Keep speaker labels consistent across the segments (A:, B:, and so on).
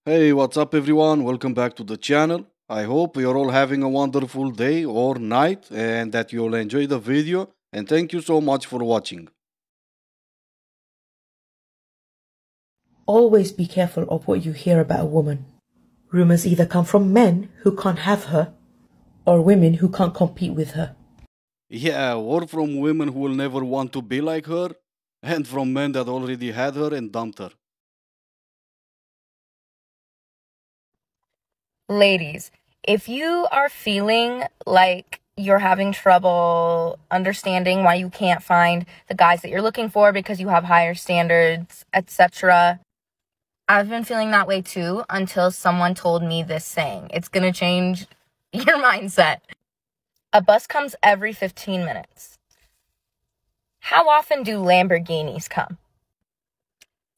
A: Hey, what's up, everyone? Welcome back to the channel. I hope you're all having a wonderful day or night and that you'll enjoy the video. And thank you so much for watching.
B: Always be careful of what you hear about a woman. Rumors either come from men who can't have her or women who can't compete with her.
A: Yeah, or from women who will never want to be like her, and from men that already had her and dumped her.
C: Ladies, if you are feeling like you're having trouble understanding why you can't find the guys that you're looking for because you have higher standards, etc., I've been feeling that way too until someone told me this saying. It's going to change your mindset. A bus comes every 15 minutes. How often do Lamborghinis come?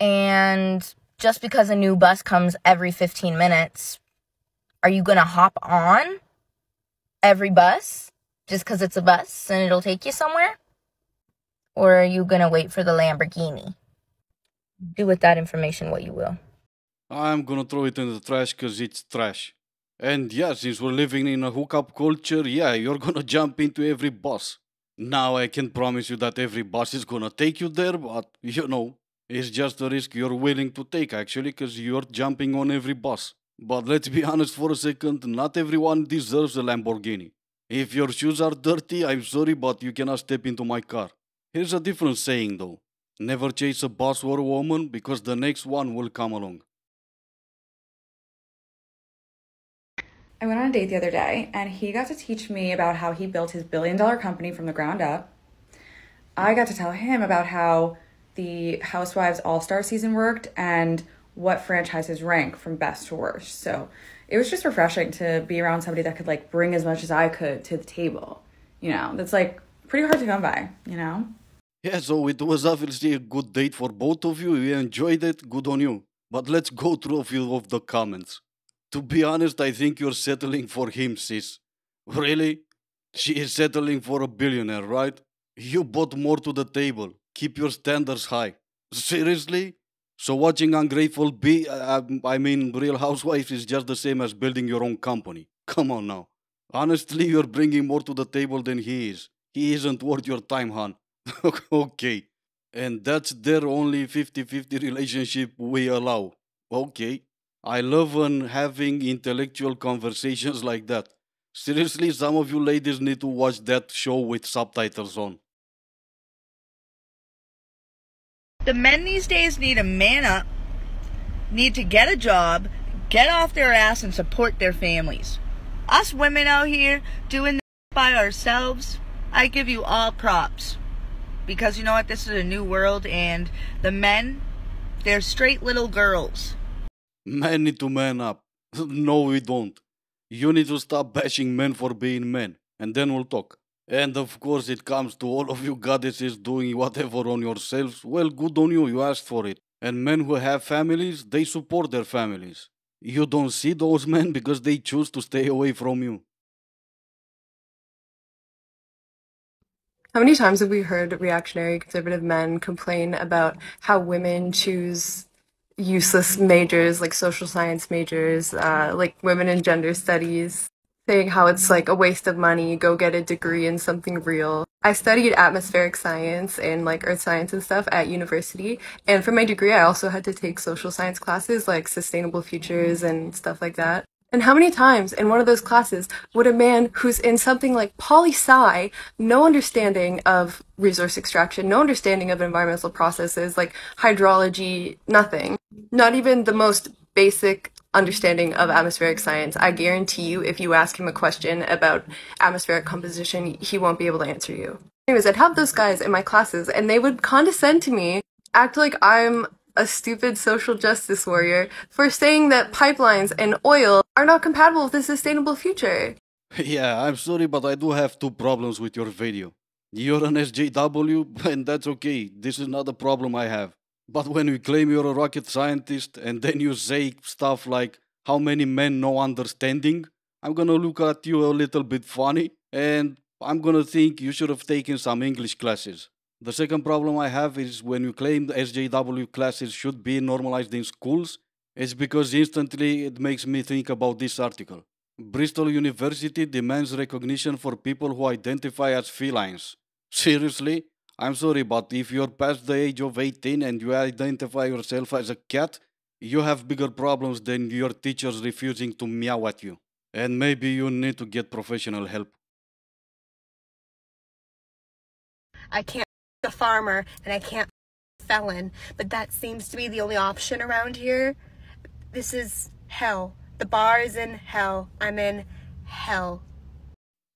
C: And just because a new bus comes every 15 minutes, are you going to hop on every bus just because it's a bus and it'll take you somewhere? Or are you going to wait for the Lamborghini? Do with that information what you will.
A: I'm gonna throw it in the trash because it's trash. And yeah, since we're living in a hookup culture, yeah, you're gonna jump into every bus. Now I can promise you that every bus is gonna take you there, but it's just a risk you're willing to take actually because you're jumping on every bus. But let's be honest for a second, not everyone deserves a Lamborghini. If your shoes are dirty, I'm sorry, but you cannot step into my car. Here's a different saying though: never chase a bus or a woman because the next one will come along.
D: I went on a date the other day, and he got to teach me about how he built his billion-dollar company from the ground up. I got to tell him about how the Housewives All-Star season worked and what franchises rank from best to worst. So it was just refreshing to be around somebody that could bring as much as I could to the table. That's pretty hard to come by.
A: Yeah, so it was obviously a good date for both of you. You enjoyed it, good on you. But let's go through a few of the comments. To be honest, I think you're settling for him, sis. Really? She is settling for a billionaire, right? You brought more to the table. Keep your standards high. Seriously? So watching Ungrateful be, Real Housewives is just the same as building your own company. Come on now. Honestly, you're bringing more to the table than he is. He isn't worth your time, hon. Okay. And that's their only 50-50 relationship we allow. Okay. I love having intellectual conversations like that. Seriously, some of you ladies need to watch that show with subtitles on.
E: The men these days need to man up, need to get a job, get off their ass, and support their families. Us women out here doing this by ourselves, I give you all props. Because you know what? This is a new world, and the men, they're straight little girls.
A: Men need to man up. No, we don't. You need to stop bashing men for being men, and then we'll talk. And of course, it comes to all of you goddesses doing whatever on yourselves. Well, good on you, you asked for it. And men who have families, they support their families. You don't see those men because they choose to stay away from you.
F: How many times have we heard reactionary conservative men complain about how women choose useless majors like social science majors, like women in gender studies, saying how it's like a waste of money, go get a degree in something real. I studied atmospheric science and earth science and stuff at university, and for my degree I also had to take social science classes like sustainable futures and stuff like that. And how many times in one of those classes would a man who's in something like poli-sci, no understanding of resource extraction, no understanding of environmental processes like hydrology, nothing, not even the most basic understanding of atmospheric science, I guarantee you if you ask him a question about atmospheric composition, he won't be able to answer you. Anyways, I'd have those guys in my classes and they would condescend to me, act like I'm a stupid social justice warrior for saying that pipelines and oil are not compatible with a sustainable future.
A: Yeah, I'm sorry, but I do have two problems with your video. You're an SJW, and that's okay. This is not a problem I have. But when you claim you're a rocket scientist and then you say stuff like, how many men know understanding? I'm gonna look at you a little bit funny and I'm gonna think you should have taken some English classes. The second problem I have is when you claim the SJW classes should be normalized in schools It's because instantly it makes me think about this article. Bristol University demands recognition for people who identify as felines. Seriously? I'm sorry, but if you're past the age of 18 and you identify yourself as a cat, you have bigger problems than your teachers refusing to meow at you. And maybe you need to get professional help.
F: I can't a farmer and I can't felon, but that seems to be the only option around here. This is hell. The bar is in hell. I'm in hell.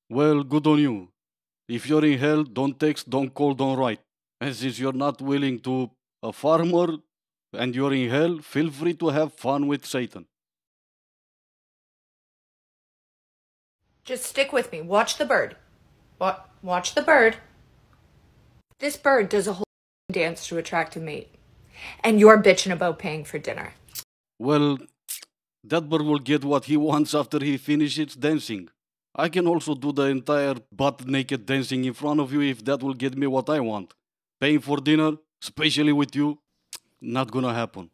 A: Well, good on you. If you're in hell, don't text, don't call, don't write. And since you're not willing to a farmer and you're in hell, feel free to have fun with Satan.
G: Just stick with me. Watch the bird. Watch the bird. This bird does a whole dance to attract a mate. And you're bitching about paying for dinner.
A: Well, that bird will get what he wants after he finishes dancing. I can also do the entire butt naked dancing in front of you if that will get me what I want. Paying for dinner, especially with you, not gonna happen.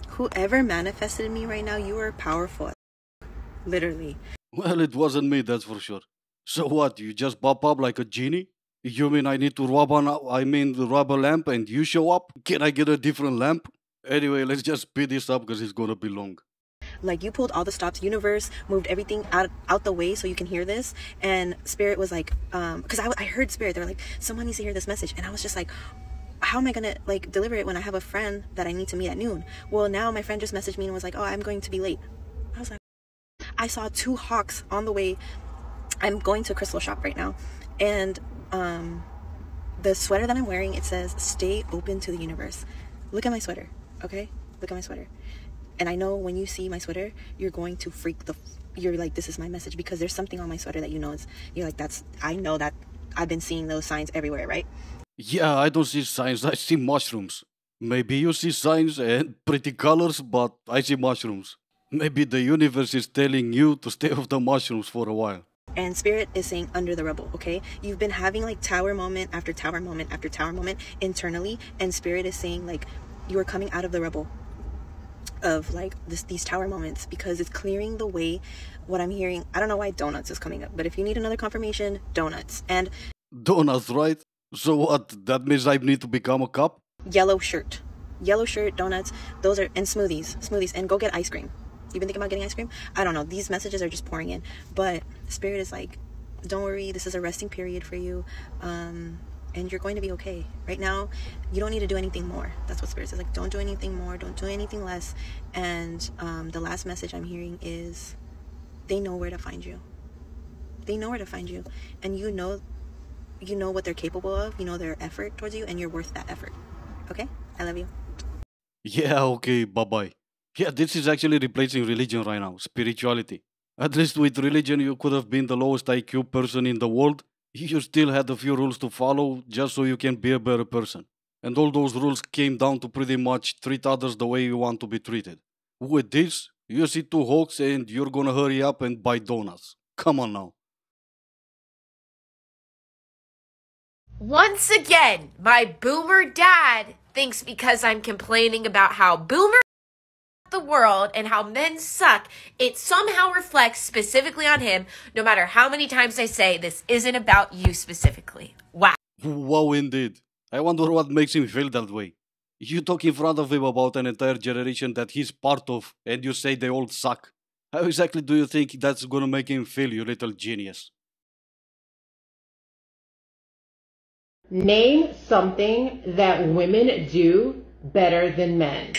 H: Whoever manifested me right now, you are powerful. Literally.
A: Well, it wasn't me, that's for sure. So what, you just pop up like a genie? You mean I need to rub a lamp and you show up? Can I get a different lamp? Anyway, let's just speed this up because it's gonna be long.
H: Like, you pulled all the stops, universe moved everything out the way so you can hear this. And Spirit was like, because I heard Spirit, they were like, someone needs to hear this message. And I was just like, how am I gonna like deliver it when I have a friend that I need to meet at noon? Well, now my friend just messaged me and was like, oh, I'm going to be late. I was like, I saw 2 hawks on the way. I'm going to a crystal shop right now, and the sweater that I'm wearing, it says stay open to the universe. Look at my sweater, okay? Look at my sweater. And I know when you see my sweater, you're going to you're like, this is my message, because there's something on my sweater that you're like, I know that I've been seeing those signs everywhere, right?
A: Yeah, I don't see signs, I see mushrooms. Maybe you see signs and pretty colors, but I see mushrooms. Maybe the universe is telling you to stay off the mushrooms for a while.
H: And Spirit is saying under the rubble, okay? You've been having like tower moment after tower moment after tower moment internally, and Spirit is saying like you are coming out of the rubble of like these tower moments, because it's clearing the way. What I'm hearing, I don't know why donuts is coming up, but if you need another confirmation, donuts. And
A: donuts, right? So what, that means I need to become a cop?
H: yellow shirt, donuts, those are, and smoothies, and go get ice cream. You've been thinking about getting ice cream? I don't know, these messages are just pouring in, but Spirit is like, don't worry, this is a resting period for you, and you're going to be okay. Right now, you don't need to do anything more. That's what Spirit says, like, don't do anything more, don't do anything less. And the last message I'm hearing is, they know where to find you. They know where to find you, and you know what they're capable of, you know their effort towards you, and you're worth that effort. Okay? I love you.
A: Yeah, okay, bye-bye. Yeah, this is actually replacing religion right now, spirituality. At least with religion, you could have been the lowest IQ person in the world. You still had a few rules to follow just so you can be a better person. And all those rules came down to pretty much treat others the way you want to be treated. With this, you see 2 hawks and you're gonna hurry up and buy donuts. Come on now.
G: Once again, my boomer dad thinks because I'm complaining about how boomer the world and how men suck, it somehow reflects specifically on him, no matter how many times I say this isn't about you specifically. Wow.
A: Wow, indeed. I wonder what makes him feel that way. You talk in front of him about an entire generation that he's part of, and you say they all suck. How exactly do you think that's gonna make him feel, you little genius?
I: Name something that women do better than men.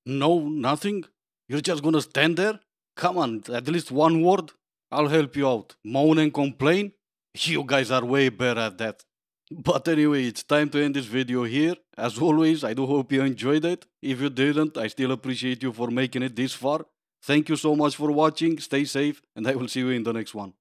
A: No, nothing? You're just gonna stand there? Come on, at least one word? I'll help you out. Moan and complain? You guys are way better at that. But anyway, it's time to end this video here. As always, I do hope you enjoyed it. If you didn't, I still appreciate you for making it this far. Thank you so much for watching, stay safe, and I will see you in the next one.